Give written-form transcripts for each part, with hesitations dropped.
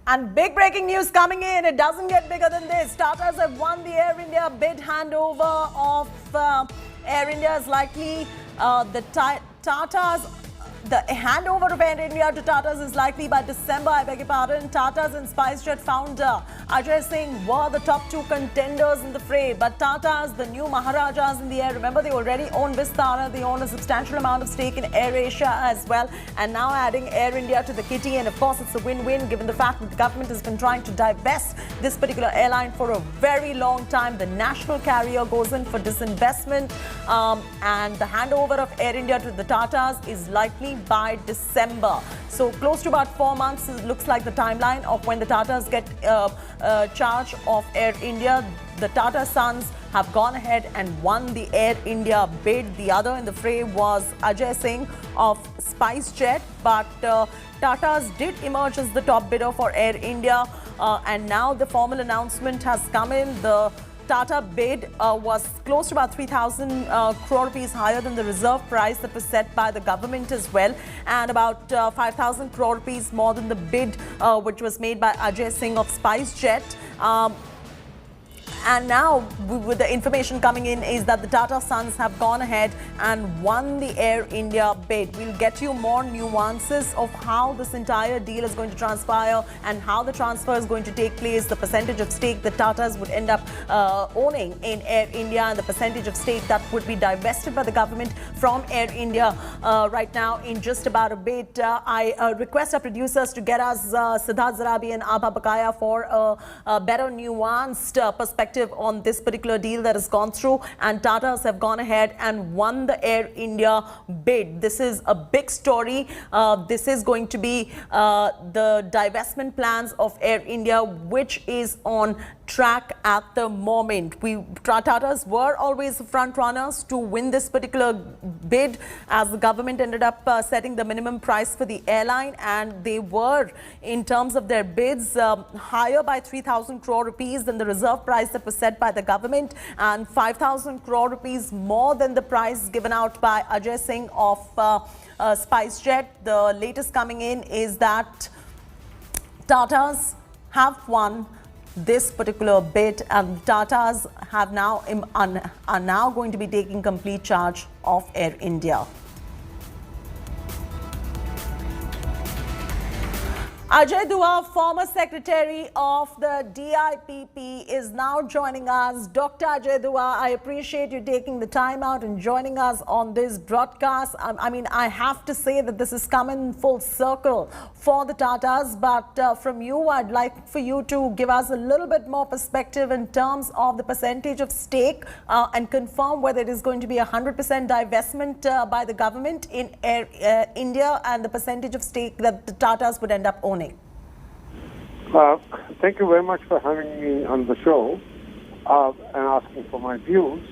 And big breaking news coming in. It doesn't get bigger than this. Tatas have won the Air India bid. Handover of Air India is likely. The handover of Air India to Tatas is likely by December. I beg your pardon. Tatas and SpiceJet founder Ajay Singh were the top two contenders in the fray. But Tatas, the new Maharajas in the air, remember they already own Vistara. They own a substantial amount of stake in AirAsia as well. And now adding Air India to the kitty. And of course, it's a win-win given the fact that the government has been trying to divest this particular airline for a very long time. The national carrier goes in for disinvestment. And the handover of Air India to the Tatas is likely by December. So close to about 4 months looks like the timeline of when the Tatas get charge of Air India. The Tata Sons have gone ahead and won the Air India bid. The other in the fray was Ajay Singh of SpiceJet, but Tatas did emerge as the top bidder for Air India, and now the formal announcement has come in. The Tata bid was close to about 3,000 crore rupees higher than the reserve price that was set by the government as well, and about 5,000 crore rupees more than the bid which was made by Ajay Singh of SpiceJet. And now, with the information coming in, is that the Tata Sons have gone ahead and won the Air India bid. We'll get you more nuances of how this entire deal is going to transpire and how the transfer is going to take place, the percentage of stake that Tatas would end up owning in Air India, and the percentage of stake that would be divested by the government from Air India right now in just about a bit. I request our producers to get us Siddharth Zarabi and Abha Bakaya for a better nuanced perspective on this particular deal that has gone through, and Tatas have gone ahead and won the Air India bid. This is a big story. This is going to be the divestment plans of Air India, which is on track at the moment. Tatas were always the front runners to win this particular bid, as the government ended up setting the minimum price for the airline, and they were, in terms of their bids, higher by 3,000 crore rupees than the reserve price that was set by the government, and 5,000 crore rupees more than the price given out by Ajay Singh of SpiceJet. The latest coming in is that Tatas have won this particular bid, and Tatas have now are now going to be taking complete charge of Air India. Ajay Dua, former secretary of the DIPP, is now joining us. Dr. Ajay Dua, I appreciate you taking the time out and joining us on this broadcast. I mean, I have to say that this has come in full circle for the Tatas, but from you, I'd like for you to give us a little bit more perspective in terms of the percentage of stake and confirm whether it is going to be 100% divestment by the government in Air India, and the percentage of stake that the Tatas would end up owning. Thank you very much for having me on the show and asking for my views.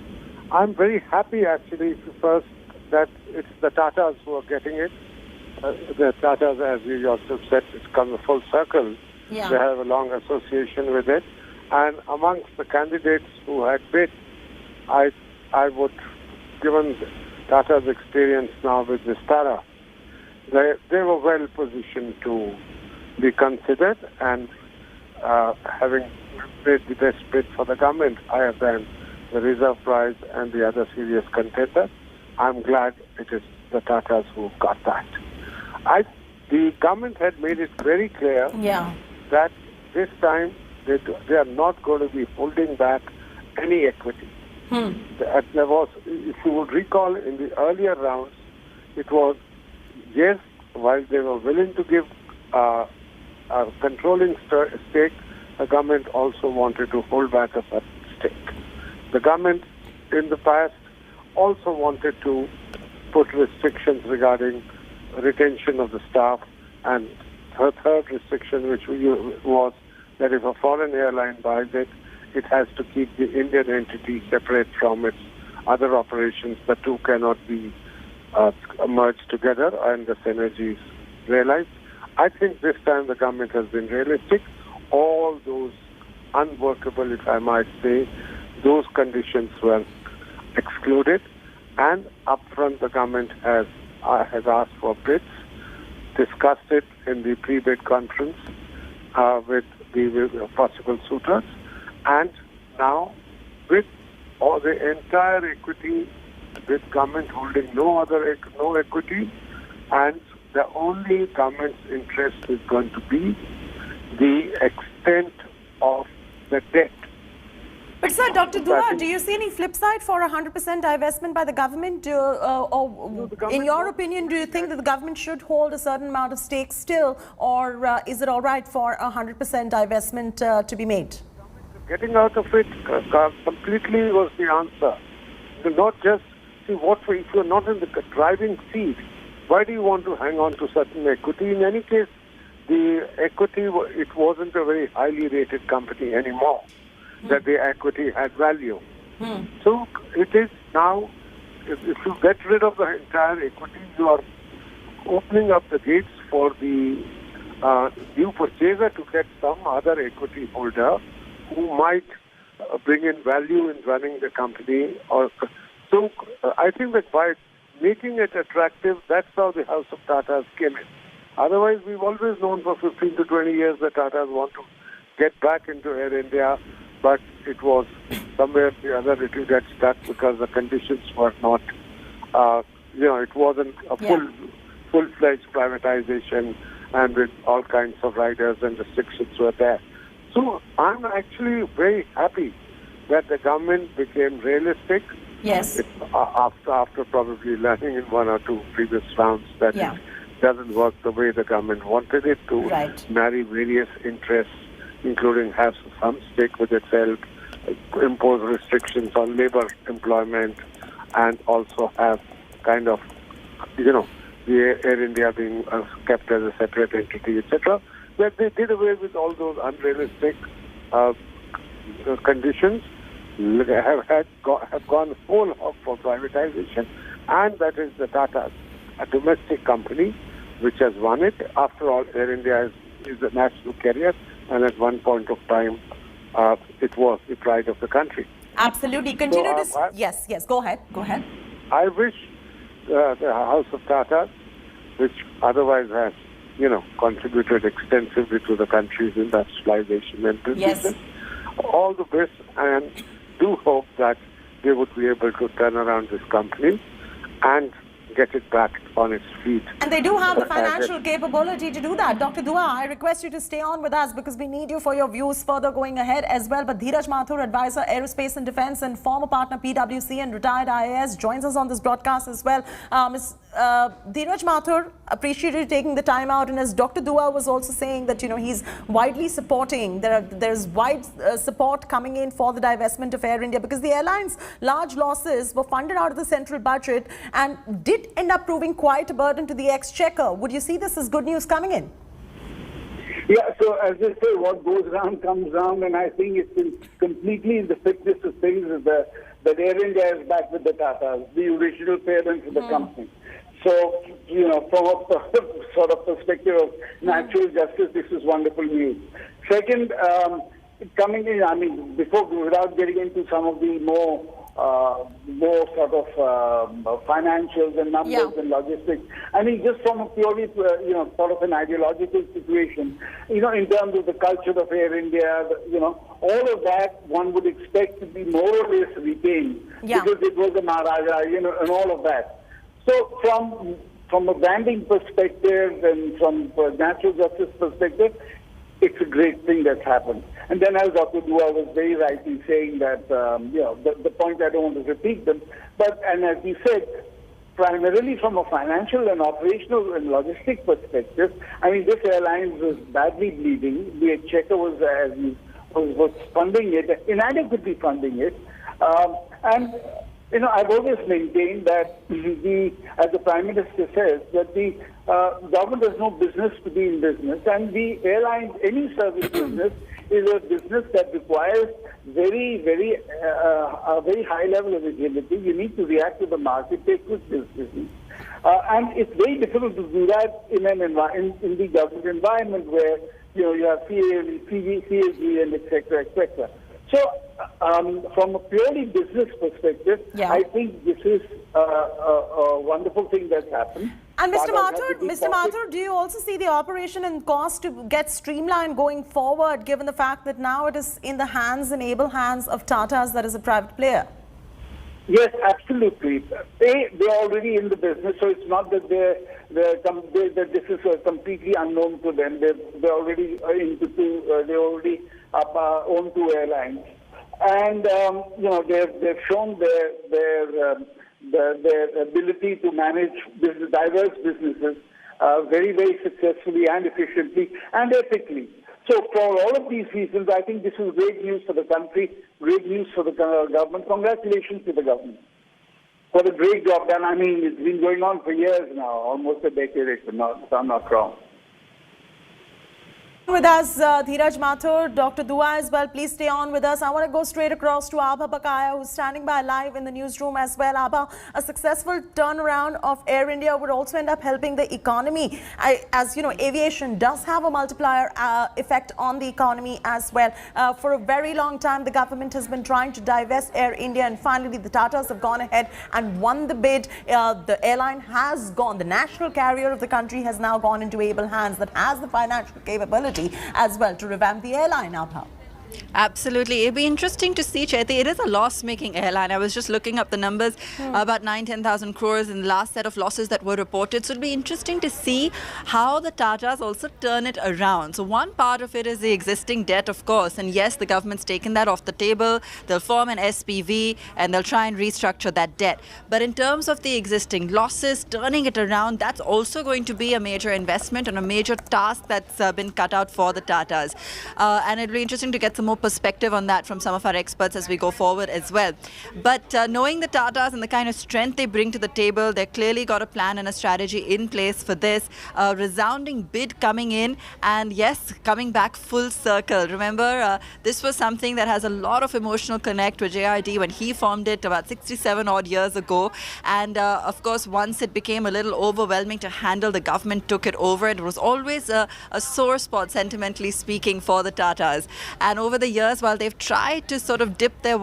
I'm very happy, actually, first, that it's the Tatas who are getting it. The Tatas, as you yourself said, it's come full circle. Yeah. They have a long association with it. And amongst the candidates who had bid, I would, given Tata's experience now with Vistara, they were well positioned to be considered, and having made the best bid for the government higher than the reserve price and the other serious contenders, I'm glad it is the Tatas who got that. The government had made it very clear that this time they are not going to be holding back any equity. There was, if you would recall, in the earlier rounds, it was, yes, while they were willing to give a controlling stake, the government also wanted to hold back a certain stake. The government in the past also wanted to put restrictions regarding retention of the staff, and her third restriction, which was that if a foreign airline buys it, it has to keep the Indian entity separate from its other operations. The two cannot be merged together and the synergies realized. I think this time the government has been realistic. All those unworkable, if I might say, those conditions were excluded, and upfront the government has asked for bids, discussed it in the pre-bid conference, with the possible suitors, and now with all the entire equity, with government holding no equity, and the only government's interest is going to be the extent of the debt. But sir, Dr. Dua, do you see any flip side for 100% divestment by the government? In your opinion, do you think that the government should hold a certain amount of stake still, or is it all right for 100% divestment to be made? Getting out of it completely was the answer. So not just, see, if you're not in the driving seat, why do you want to hang on to certain equity? In any case, the equity, it wasn't a very highly rated company anymore, that the equity had value. So it is now, if you get rid of the entire equity, you are opening up the gates for the new purchaser to get some other equity holder who might bring in value in running the company. So I think that by making it attractive, that's how the House of Tatas came in. Otherwise, we've always known for 15 to 20 years that Tatas want to get back into Air India, but it was somewhere or the other it will get stuck because the conditions were not, it wasn't a full-fledged privatization, and with all kinds of riders and restrictions were there. So I'm actually very happy that the government became realistic. Yes. After probably learning in one or two previous rounds that it doesn't work the way the government wanted it to, marry various interests, including have some stake with itself, impose restrictions on labor employment, and also have kind of, the Air India being kept as a separate entity, etc. But they did away with all those unrealistic conditions, have gone whole hog for privatization, and that is the Tatas, a domestic company which has won it. After all, Air India is a national carrier, and at one point of time, it was the pride of the country. Absolutely. Continue to... Yes, go ahead. I wish the House of Tatas, which otherwise has, contributed extensively to the country's industrialization and business, all the best, and do hope that they would be able to turn around this company and get it back on its feet. And they do have the financial capability to do that. Dr. Dua, I request you to stay on with us because we need you for your views further going ahead as well. But Dheeraj Mathur, advisor, aerospace and defense, and former partner PwC and retired IAS, joins us on this broadcast as well. Ms. Dheeraj Mathur, appreciate you taking the time out. And as Dr. Dua was also saying that, he's widely supporting, there's wide support coming in for the divestment of Air India because the airline's large losses were funded out of the central budget and did end up proving quite a burden to the exchequer. Would you see this as good news coming in? Yeah, so as they say, what goes round comes round, and I think it's completely in the fitness of things that Air India is back with the Tatas, the original parents of the company. So, from a sort of perspective of natural justice, this is wonderful news. Second, coming in, without getting into some of the more sort of financials and numbers and logistics. Just from a purely, sort of an ideological situation, in terms of the culture of Air India, all of that one would expect to be more or less retained because it was a Maharaja, and all of that. So from a branding perspective and from a natural justice perspective, it's a great thing that's happened. And then as Dr. Dua was very right in saying that, the point, I don't want to repeat them, and as he said, primarily from a financial and operational and logistic perspective, this airline was badly bleeding. The exchequer was funding it, inadequately funding it. I've always maintained that as the Prime Minister says, that the government has no business to be in business, and the airline, any service business, is a business that requires a very high level of agility. You need to react to the market, take quick decisions. And it's very difficult to do that in the government environment where, you have CAG and et cetera. So, from a purely business perspective, I think this is a wonderful thing that's happened. And Mr. Tatas had to Mr. Mathur, do you also see the operation and cost to get streamlined going forward, given the fact that now it is in the hands and able hands of Tatas, that is a private player? Yes, absolutely. They're already in the business, so it's not that that this is completely unknown to them. They're already they already own two airlines, and they've shown their ability to manage diverse businesses very, very successfully and efficiently and ethically. So for all of these reasons, I think this is great news for the country, great news for the government. Congratulations to the government for the great job done. I mean, it's been going on for years now, almost a decade, if I'm not wrong. With us, Dheeraj Mathur, Dr. Dua as well. Please stay on with us. I want to go straight across to Abha Bakaya, who's standing by live in the newsroom as well. Abha, a successful turnaround of Air India would also end up helping the economy. As you know, aviation does have a multiplier effect on the economy as well. For a very long time, the government has been trying to divest Air India, and finally the Tatas have gone ahead and won the bid. The airline has gone, the national carrier of the country has now gone into able hands that has the financial capability as well to revamp the airline, Abha. Absolutely. It'd be interesting to see, Chaiti. It is a loss-making airline. I was just looking up the numbers, about 9-10,000 crores in the last set of losses that were reported. So it'd be interesting to see how the Tatas also turn it around. So one part of it is the existing debt, of course. And yes, the government's taken that off the table. They'll form an SPV and they'll try and restructure that debt. But in terms of the existing losses, turning it around, that's also going to be a major investment and a major task that's been cut out for the Tatas. And it'll be interesting to get some more perspective on that from some of our experts as we go forward as well. But knowing the Tatas and the kind of strength they bring to the table, they've clearly got a plan and a strategy in place for this. Resounding bid coming in, and yes, coming back full circle. Remember, this was something that has a lot of emotional connect with JID when he formed it about 67 odd years ago. And of course, once it became a little overwhelming to handle, the government took it over. It was always a sore spot, sentimentally speaking, for the Tatas. And over the years, while they've tried to sort of dip their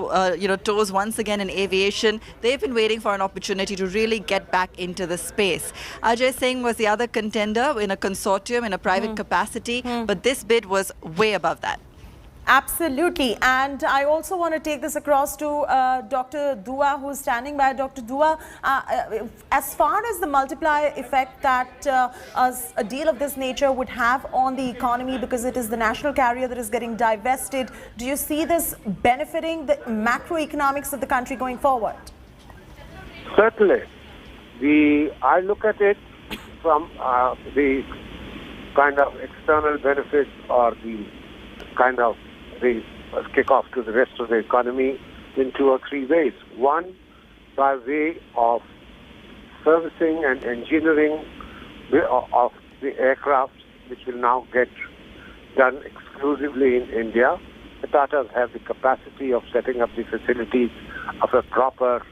toes once again in aviation, they've been waiting for an opportunity to really get back into the space. Ajay Singh was the other contender in a consortium in a private capacity, but this bid was way above that. Absolutely. And I also want to take this across to Dr. Dua, who's standing by. Dr. Dua, as far as the multiplier effect that a deal of this nature would have on the economy, because it is the national carrier that is getting divested, do you see this benefiting the macroeconomics of the country going forward? Certainly. I look at it from the kind of external benefits or the kind of the kick-off to the rest of the economy in 2 or 3 ways. One, by way of servicing and engineering of the aircraft, which will now get done exclusively in India. The Tatas have the capacity of setting up the facilities of a proper,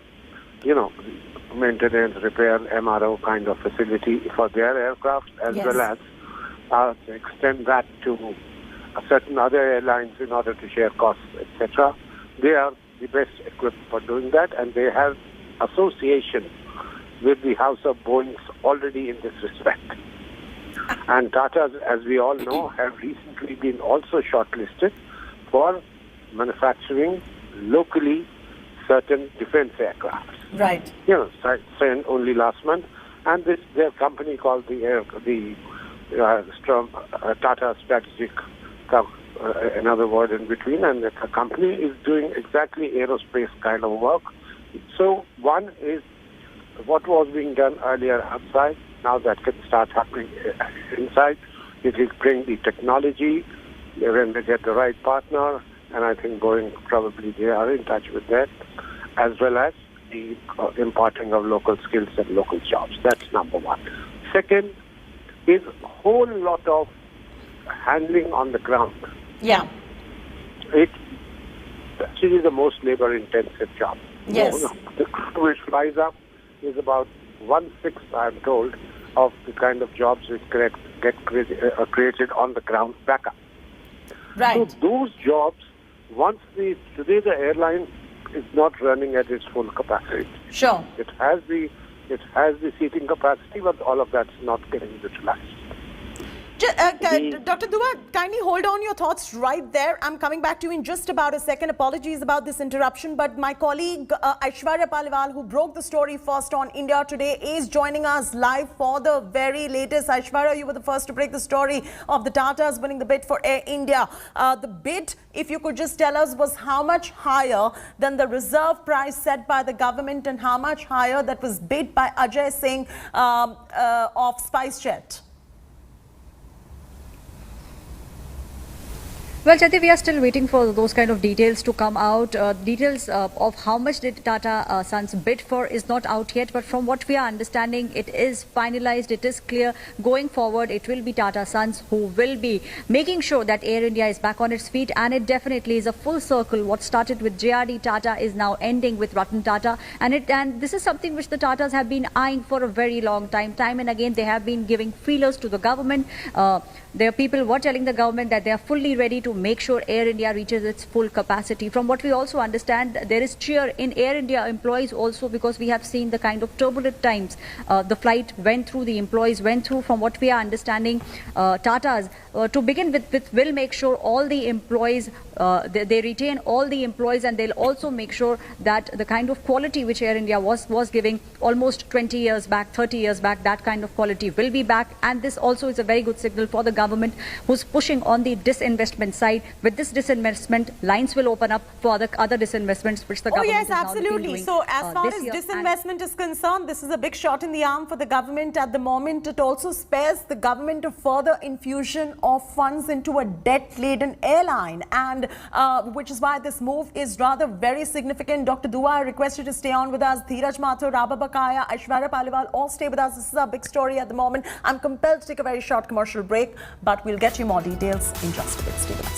maintenance, repair, MRO kind of facility for their aircraft, as well as extend that to certain other airlines in order to share costs, etc. They are the best equipped for doing that, and they have association with the House of Boeings already in this respect. And Tatas, as we all know, have recently been also shortlisted for manufacturing locally certain defense aircraft. Right. Signed only last month, and their company called Tata Strategic, another word in between, and the company is doing exactly aerospace kind of work. So one is what was being done earlier outside, now that can start happening inside. It will bring the technology when they get the right partner, and I think Boeing probably they are in touch with that, as well as the imparting of local skills and local jobs. That's number one. Second is a whole lot of handling on the ground. Yeah. It's actually the most labor-intensive job. Yes. The crew which flies up is about 1/6, I'm told, of the kind of jobs which get created on the ground backup. Right. So those jobs, today the airline is not running at its full capacity. Sure. It has the It has the seating capacity, but all of that's not getting utilized. Dr. Dua, kindly hold on your thoughts right there. I'm coming back to you in just about a second. Apologies about this interruption, but my colleague Aishwarya Paliwal, who broke the story first on India Today, is joining us live for the very latest. Aishwarya, you were the first to break the story of the Tatas winning the bid for Air India. The bid, if you could just tell us, was how much higher than the reserve price set by the government and how much higher that was bid by Ajay Singh of SpiceJet? Well, Chaiti, we are still waiting for those kind of details to come out. Details of how much did Tata Sons bid for is not out yet. But from what we are understanding, it is finalized. It is clear. Going forward, it will be Tata Sons who will be making sure that Air India is back on its feet. And it definitely is a full circle. What started with JRD Tata is now ending with Ratan Tata. And this is something which the Tatas have been eyeing for a very long time. Time and again, they have been giving feelers to the government. Their people were telling the government that they are fully ready to make sure Air India reaches its full capacity. From what we also understand, there is cheer in Air India employees also, because we have seen the kind of turbulent times the flight went through, the employees went through. From what we are understanding, Tatas, to begin with, will make sure all the employees, they retain all the employees, and they'll also make sure that the kind of quality which Air India was giving almost 20 years back, 30 years back, that kind of quality will be back. And this also is a very good signal for the government, who's pushing on the disinvestment side. With this disinvestment, lines will open up for other disinvestments which the government yes, absolutely. So as far as disinvestment is concerned, this is a big shot in the arm for the government at the moment. It also spares the government a further infusion of funds into a debt-laden airline, and which is why this move is rather very significant. Dr. Dua, I request you to stay on with us. Dheeraj Mathur, Rabha Bakaya, Aishwarya Paliwal, all stay with us. This is our big story at the moment. I'm compelled to take a very short commercial break, but we'll get you more details in just a bit. Stay with us.